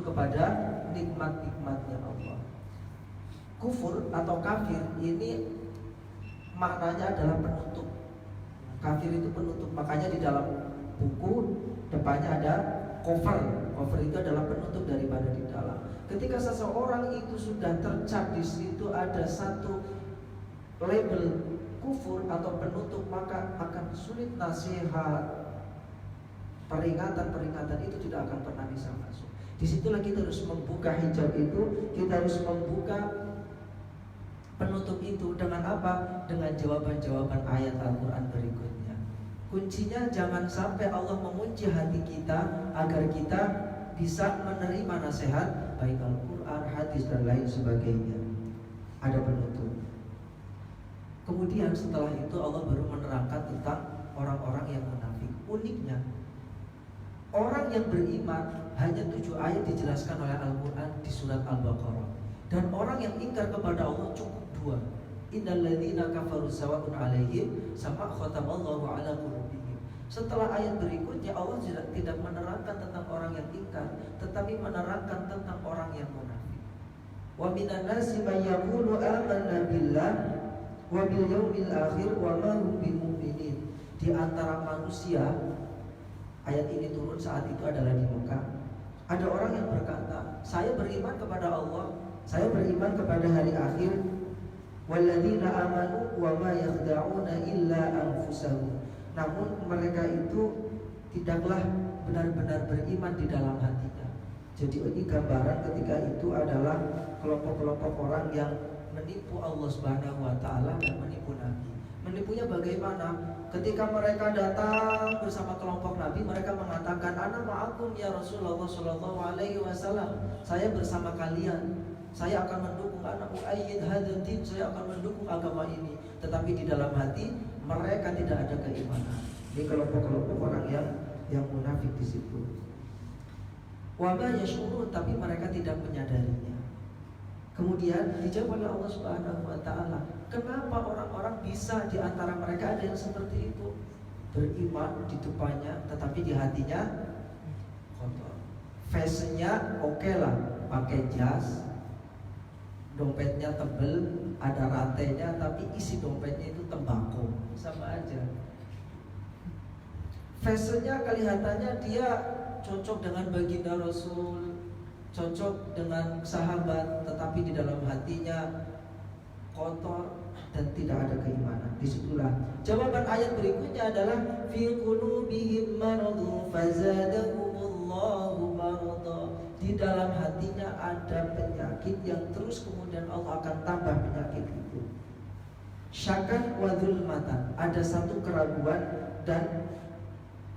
kepada nikmat-nikmatnya Allah. Kufur atau kafir ini maknanya adalah penutup. Kafir itu penutup, makanya di dalam buku depannya ada cover. Cover itu adalah penutup daripada di dalam. Ketika seseorang itu sudah tercap di situ ada satu label kufur atau penutup, maka akan sulit nasihat, peringatan itu tidak akan pernah bisa masuk. Disitulah kita harus membuka hijab itu, kita harus membuka penutup itu dengan apa? Dengan jawaban-jawaban ayat Al-Quran berikutnya. Kuncinya jangan sampai Allah mengunci hati kita agar kita bisa menerima nasihat baik Al-Quran, hadis dan lain sebagainya. Ada penutup. Kemudian setelah itu Allah baru menerangkan tentang orang-orang yang munafik. Uniknya, orang yang beriman hanya 7 ayat dijelaskan oleh Al-Quran di surat Al-Baqarah. Dan orang yang ingkar kepada Allah cukup 2. Innal ladzina kafaru sawa'un 'alaihim sama khatamallahu 'ala qulubihim. Setelah ayat berikutnya Allah tidak menerangkan tentang orang yang ingkar, tetapi menerangkan tentang orang yang munafik. Wa minan nasi may yaqulu amanna billah wa bil yaumil akhir wa ma hum bimu'minin. Di antara manusia, ayat ini turun saat itu adalah di Mekah. Ada orang yang berkata, saya beriman kepada Allah, saya beriman kepada hari akhir. Walladzina amanu wa ma yakhda'una illa anfusahum. Namun mereka itu tidaklah benar-benar beriman di dalam hatinya. Jadi ini gambaran ketika itu adalah kelompok-kelompok orang yang menipu Allah Subhanahu wa taala dan menipu Nabi. Menipunya bagaimana? Ketika mereka datang bersama kelompok Nabi, mereka mengatakan, "Ana ma'akum ya Rasulullah sallallahu alaihi wasallam." Saya bersama kalian. Saya akan mendukung anak mu'ayyid hadzal din, saya akan mendukung agama ini. Tetapi di dalam hati mereka tidak ada keimanan. Ini kelompok-kelompok orang yang munafik di situ. Wa ma yashurun, tapi mereka tidak menyadarinya. Kemudian dijawab oleh Allah Subhanahu wa taala, kenapa orang-orang bisa di antara mereka ada yang seperti itu? Beriman di depannya tetapi di hatinya kotor. Fashion-nya oke lah, pakai jas, dompetnya tebel, ada rantainya, tapi isi dompetnya itu tembakau, sama aja. Fashion-nya kelihatannya dia cocok dengan baginda Rasul, cocok dengan sahabat, tetapi di dalam hatinya kotor dan tidak ada keimanan. Disitulah jawaban ayat berikutnya adalah fi qulubihim maradun fazadahumullahu marada. Di dalam hatinya ada penyakit yang terus kemudian Allah akan tambah penyakit itu. Syakan wa dzulmatan, ada satu keraguan dan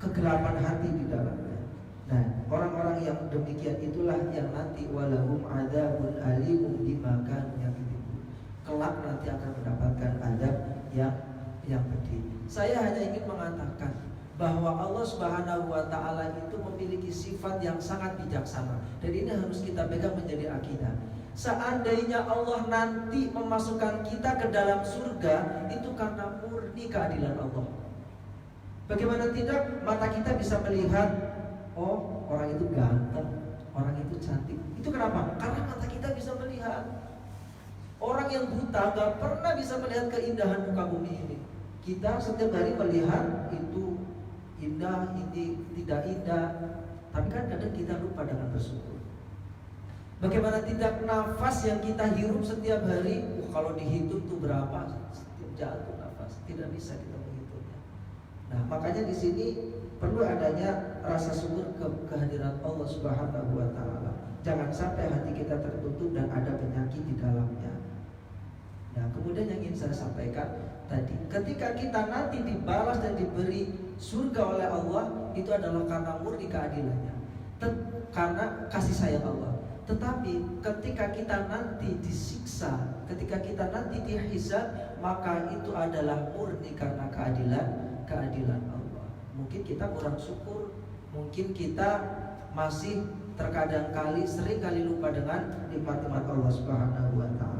kegelapan hati di dalamnya. Nah, orang-orang yang demikian itulah yang nanti walahum adzabun alimum bima kanu yakdzibun. Kelak nanti akan mendapatkan azab yang pedih. Saya hanya ingin mengatakan bahwa Allah Subhanahu wa taala itu memiliki sifat yang sangat bijaksana, dan ini harus kita pegang menjadi akidah. Seandainya Allah nanti memasukkan kita ke dalam surga, itu karena murni keadilan Allah. Bagaimana tidak mata kita bisa melihat, oh orang itu ganteng, orang itu cantik. Itu kenapa? Karena mata kita bisa melihat. Orang yang buta gak pernah bisa melihat keindahan muka bumi ini. Kita setiap hari melihat itu indah, ini tidak indah. Tapi kan kadang kita lupa dengan bersyukur. Bagaimana tidak nafas yang kita hirup setiap hari, kalau dihitung tuh berapa setiap jatuh nafas, tidak bisa kita menghitungnya. Nah, makanya di sini perlu adanya rasa syukur kehadiran Allah Subhanahu wa taala. Jangan sampai hati kita tertutup dan ada penyakit di dalamnya. Nah, kemudian yang ingin saya sampaikan tadi, ketika kita nanti dibalas dan diberi surga oleh Allah, itu adalah karena murni keadilannya, karena kasih sayang Allah. Tetapi ketika kita nanti disiksa, ketika kita nanti dihisab, maka itu adalah murni karena keadilan Allah. Mungkin kita kurang syukur, mungkin kita masih terkadang kali sering kali lupa dengan nikmat-nikmat Allah Subhanahu wa taala.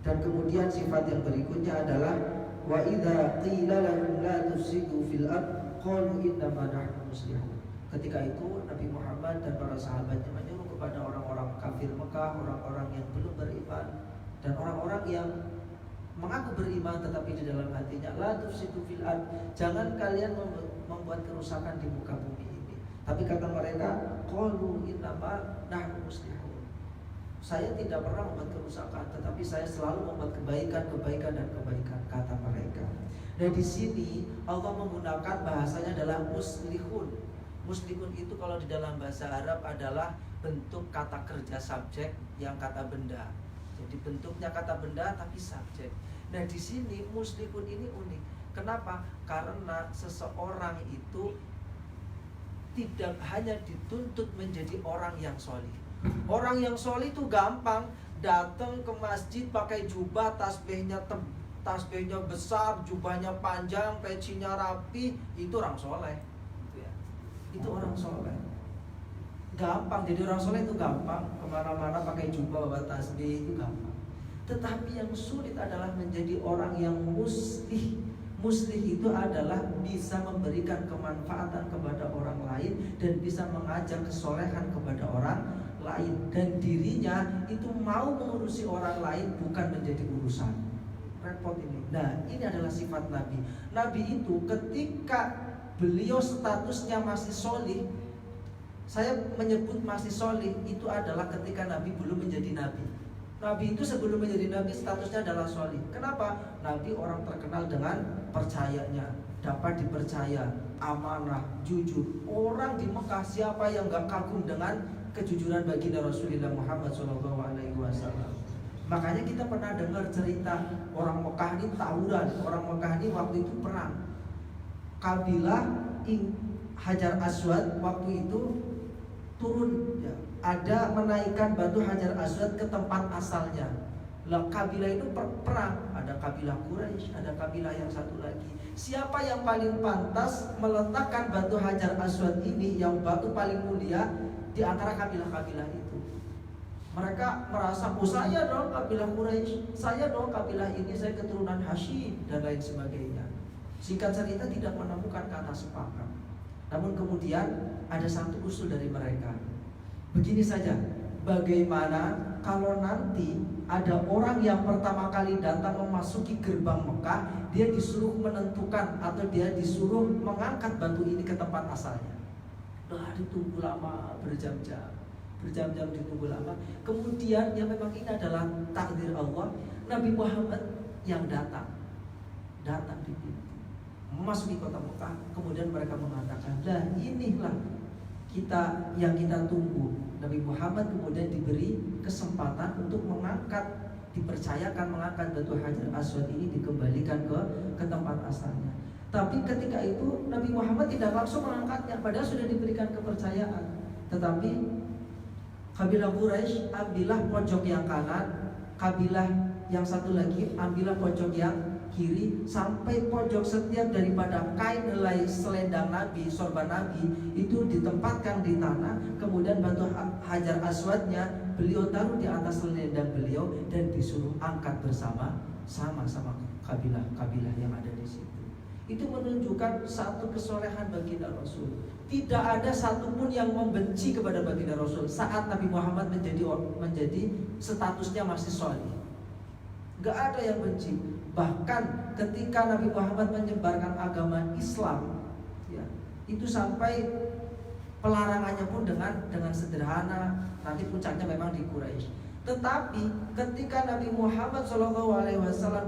Dan kemudian sifat yang berikutnya adalah wa idza qila lahum la tufsidu fil ard qalu innama nahnu muslihun. Ketika itu Nabi Muhammad dan para sahabatnya menyuruh kepada orang Mekah, orang-orang yang belum beriman, dan orang-orang yang mengaku beriman tetapi di dalam hatinya la tufsidu fil ard, jangan kalian membuat kerusakan di muka bumi ini. Tapi kata mereka, qalu innama nahnu muslihun, saya tidak pernah membuat kerusakan, tetapi saya selalu membuat kebaikan dan kebaikan, kata mereka. Nah di sini Allah menggunakan bahasanya adalah muslihun. Muslihun itu kalau di dalam bahasa Arab adalah bentuk kata kerja subjek yang kata benda. Jadi bentuknya kata benda tapi subjek. Nah di sini muslihun ini unik. Kenapa? Karena seseorang itu tidak hanya dituntut menjadi orang yang solih. Orang yang solih itu gampang, datang ke masjid pakai jubah, tasbihnya besar, jubahnya panjang, pecinya rapi, itu orang soleh. Itu orang soleh. Gampang, jadi orang soleh itu gampang. Kemana-mana pakai jubah, bawa tasbih, itu gampang. Tetapi yang sulit adalah menjadi orang yang muslih. Muslih itu adalah bisa memberikan kemanfaatan kepada orang lain dan bisa mengajak kesolehan kepada orang lain, dan dirinya itu mau mengurusi orang lain, bukan menjadi urusan. Repot ini. Nah ini adalah sifat Nabi. Nabi itu ketika beliau statusnya masih solih, saya menyebut masih solih itu adalah ketika Nabi belum menjadi Nabi. Nabi itu sebelum menjadi Nabi statusnya adalah solih. Kenapa? Nabi orang terkenal dengan percayanya, dapat dipercaya, amanah, jujur. Orang di Mekah siapa yang gak kagum dengan kejujuran baginda Rasulullah Muhammad SAW. Makanya kita pernah dengar cerita orang Mekah ini tawuran. Orang Mekah ini waktu itu perang. Kabilah Hajar Aswad waktu itu turun ya, ada menaikkan batu Hajar Aswad ke tempat asalnya. Lah kabilah itu perang, ada kabilah Quraisy, ada kabilah yang satu lagi. Siapa yang paling pantas meletakkan batu Hajar Aswad ini, yang batu paling mulia di antara kabilah-kabilah itu? Mereka merasa, oh saya dong kabilah Quraisy, saya dong kabilah ini, saya keturunan Hashim dan lain sebagainya. Singkat cerita tidak menemukan kata sepakat. Namun kemudian ada satu usul dari mereka. Begini saja, bagaimana kalau nanti ada orang yang pertama kali datang memasuki gerbang Mekah, dia disuruh menentukan atau dia disuruh mengangkat batu ini ke tempat asalnya. Ditunggu lama, berjam-jam ditunggu lama. Kemudian yang memang ini adalah takdir Allah, Nabi Muhammad yang datang di pintu, memasuki kota Mekah. Kemudian mereka mengatakan, lah inilah yang kita tunggu. Nabi Muhammad kemudian diberi kesempatan untuk dipercayakan mengangkat batu Hajar Aswad ini, dikembalikan ke tempat asalnya. Tapi ketika itu Nabi Muhammad tidak langsung mengangkatnya, padahal sudah diberikan kepercayaan. Tetapi kabilah Quraisy ambillah pojok yang kanan, kabilah yang satu lagi ambillah pojok yang kiri, sampai pojok setiap daripada kain helai selendang Nabi, sorban Nabi itu ditempatkan di tanah. Kemudian batu Hajar Aswadnya beliau taruh di atas selendang beliau dan disuruh angkat sama kabilah yang ada di situ. Itu menunjukkan satu kesolehan baginda Rasul. Tidak ada satupun yang membenci kepada baginda Rasul saat Nabi Muhammad menjadi statusnya masih soleh. Gak ada yang benci. Bahkan ketika Nabi Muhammad menyebarkan agama Islam, ya, itu sampai pelarangannya pun dengan sederhana. Nanti puncaknya memang di Quraisy. Tetapi ketika Nabi Muhammad SAW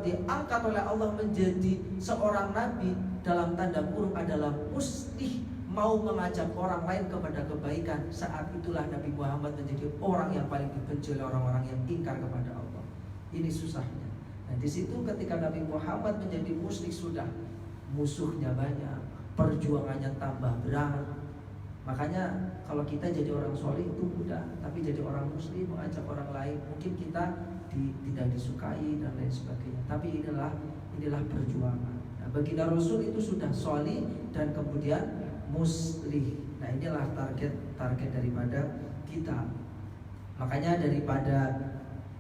diangkat oleh Allah menjadi seorang nabi, dalam tanda kurung adalah muslih, mau mengajak orang lain kepada kebaikan, saat itulah Nabi Muhammad menjadi orang yang paling dibenci oleh orang-orang yang ingkar kepada Allah. Ini susahnya. Nah di situ ketika Nabi Muhammad menjadi musyrik, sudah musuhnya banyak, perjuangannya tambah berat. Makanya kalau kita jadi orang soleh itu mudah, tapi jadi orang muslim mengajak orang lain, mungkin kita tidak disukai dan lain sebagainya. Tapi inilah perjuangan. Nah, baginda Rasul itu sudah soleh dan kemudian muslih. Nah inilah target daripada kita. Makanya daripada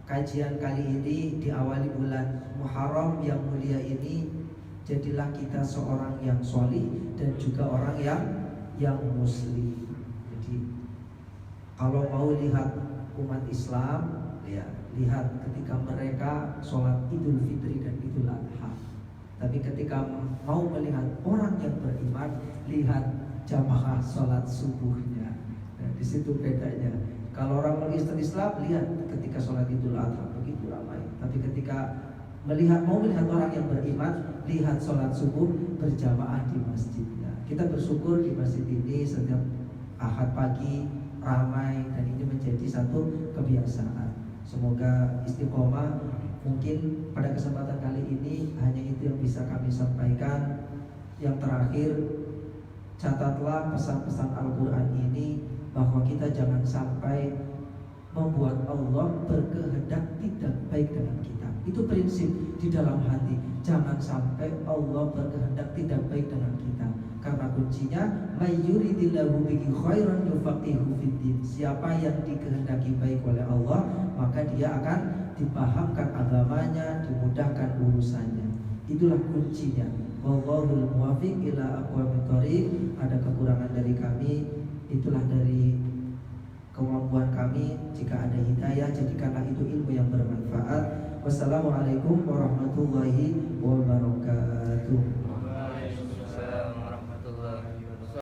kajian kali ini diawali bulan Muharram yang mulia ini, jadilah kita seorang yang soleh dan juga orang yang muslim. Jadi kalau mau lihat umat Islam, ya, lihat ketika mereka sholat Idul Fitri dan Idul Adha. Tapi ketika mau melihat orang yang beriman, lihat jamaah sholat subuhnya. Nah, di situ bedanya. Kalau orang Islam lihat ketika sholat Idul Adha begitu ramai. Tapi ketika mau melihat orang yang beriman, lihat sholat subuh berjamaah di masjidnya. Kita bersyukur di masjid ini setiap Ahad pagi ramai, dan ini menjadi satu kebiasaan. Semoga istiqomah. Mungkin pada kesempatan kali ini hanya itu yang bisa kami sampaikan. Yang terakhir, catatlah pesan-pesan Al-Quran ini, bahwa kita jangan sampai membuat Allah berkehendak tidak baik dengan kita. Itu prinsip di dalam hati. Jangan sampai Allah berkehendak tidak baik dengan kita. Karena kuncinya, may yuridillahu bihi khairan yufaqihu fiddin. Siapa yang dikehendaki baik oleh Allah, maka dia akan dipahamkan agamanya, dimudahkan urusannya. Itulah kuncinya. Wallahul muwaffiq ila aqwamit thoriq. Ada kekurangan dari kami, itulah dari kemampuan kami. Jika ada hidayah, jadikanlah itu ilmu yang bermanfaat. Wassalamualaikum warahmatullahi wabarakatuh.